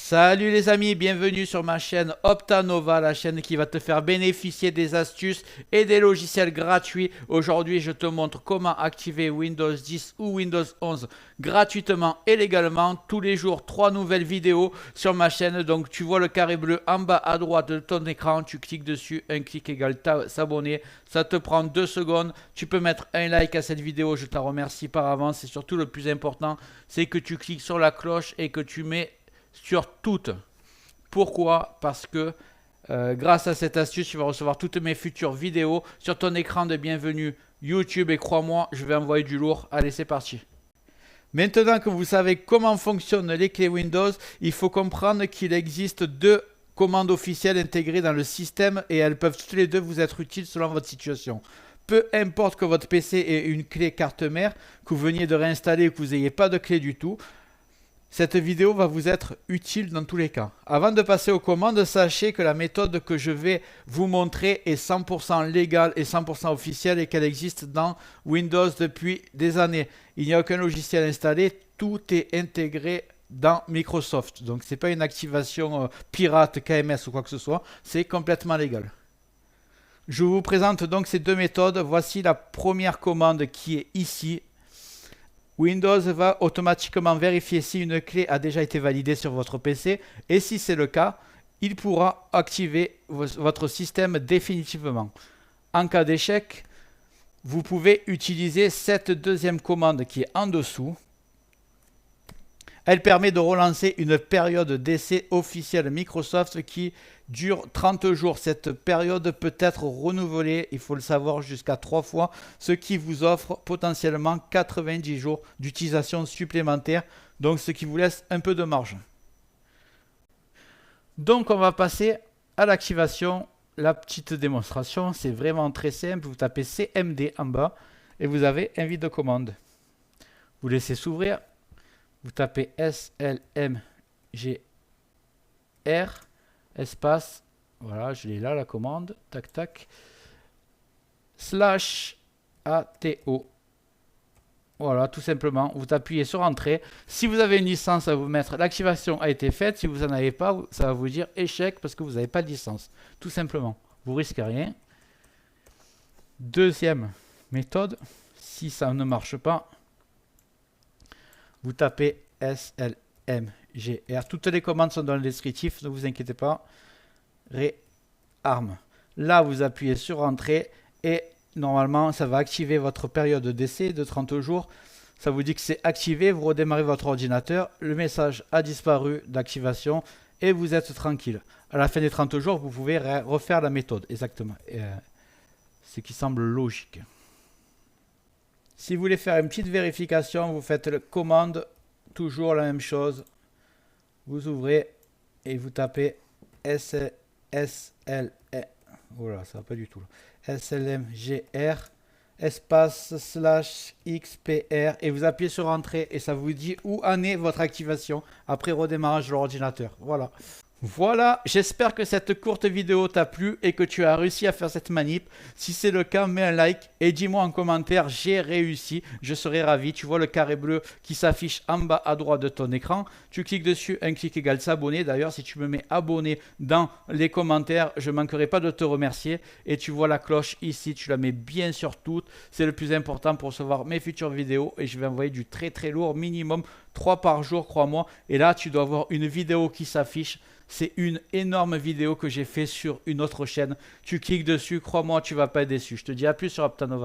Salut les amis, bienvenue sur ma chaîne Optanova, la chaîne qui va te faire bénéficier des astuces et des logiciels gratuits. Aujourd'hui, je te montre comment activer Windows 10 ou Windows 11 gratuitement et légalement. Tous les jours, 3 nouvelles vidéos sur ma chaîne. Donc, tu vois le carré bleu en bas à droite de ton écran. Tu cliques dessus, un clic égale s'abonner. Ça te prend 2 secondes. Tu peux mettre un like à cette vidéo, je t'en remercie par avance. Et surtout, le plus important, c'est que tu cliques sur la cloche et que tu mets sur toutes. Pourquoi? Parce que grâce à cette astuce, tu vas recevoir toutes mes futures vidéos sur ton écran de bienvenue YouTube et crois-moi, je vais envoyer du lourd. Allez, c'est parti. Maintenant que vous savez comment fonctionnent les clés Windows, il faut comprendre qu'il existe deux commandes officielles intégrées dans le système et elles peuvent toutes les deux vous être utiles selon votre situation. Peu importe que votre PC ait une clé carte mère, que vous veniez de réinstaller ou que vous n'ayez pas de clé du tout, cette vidéo va vous être utile dans tous les cas. Avant de passer aux commandes, sachez que la méthode que je vais vous montrer est 100% légale et 100% officielle et qu'elle existe dans Windows depuis des années. Il n'y a aucun logiciel installé, tout est intégré dans Microsoft. Donc ce n'est pas une activation pirate KMS ou quoi que ce soit, c'est complètement légal. Je vous présente donc ces deux méthodes. Voici la première commande qui est ici. Windows va automatiquement vérifier si une clé a déjà été validée sur votre PC et si c'est le cas, il pourra activer votre système définitivement. En cas d'échec, vous pouvez utiliser cette deuxième commande qui est en dessous. Elle permet de relancer une période d'essai officielle Microsoft qui dure 30 jours. Cette période peut être renouvelée, il faut le savoir, jusqu'à 3 fois, ce qui vous offre potentiellement 90 jours d'utilisation supplémentaire, donc ce qui vous laisse un peu de marge. Donc on va passer à l'activation, la petite démonstration, c'est vraiment très simple. Vous tapez CMD en bas et vous avez invite de commande. Vous laissez s'ouvrir. Vous tapez SLMGR, espace, voilà, je l'ai là la commande, tac tac, /ATO. Voilà, tout simplement, vous appuyez sur Entrée. Si vous avez une licence, ça va vous mettre l'activation a été faite. Si vous n'en avez pas, ça va vous dire échec parce que vous n'avez pas de licence. Tout simplement, vous risquez rien. Deuxième méthode, si ça ne marche pas, vous tapez SLMGR. Toutes les commandes sont dans le descriptif, ne vous inquiétez pas. Réarme. Là, vous appuyez sur Entrée et normalement, ça va activer votre période d'essai de 30 jours. Ça vous dit que c'est activé, vous redémarrez votre ordinateur. Le message a disparu d'activation et vous êtes tranquille. À la fin des 30 jours, vous pouvez refaire la méthode. Exactement. Ce qui semble logique. Si vous voulez faire une petite vérification, vous faites la commande, toujours la même chose. Vous ouvrez et vous tapez SLM. Voilà, ça va pas du tout. SLMGR, espace /XPR et vous appuyez sur Entrée et ça vous dit où en est votre activation après redémarrage de l'ordinateur. Voilà. Voilà, j'espère que cette courte vidéo t'a plu et que tu as réussi à faire cette manip. Si c'est le cas, mets un like et dis-moi en commentaire j'ai réussi, je serai ravi. Tu vois le carré bleu qui s'affiche en bas à droite de ton écran. Tu cliques dessus, un clic égale s'abonner. D'ailleurs, si tu me mets abonné dans les commentaires, je ne manquerai pas de te remercier. Et tu vois la cloche ici, tu la mets bien sur toute. C'est le plus important pour recevoir mes futures vidéos et je vais envoyer du très très lourd, minimum 3 par jour, crois-moi. Et là, tu dois avoir une vidéo qui s'affiche. C'est une énorme vidéo que j'ai fait sur une autre chaîne. Tu cliques dessus, crois-moi, tu ne vas pas être déçu. Je te dis à plus sur Optanova.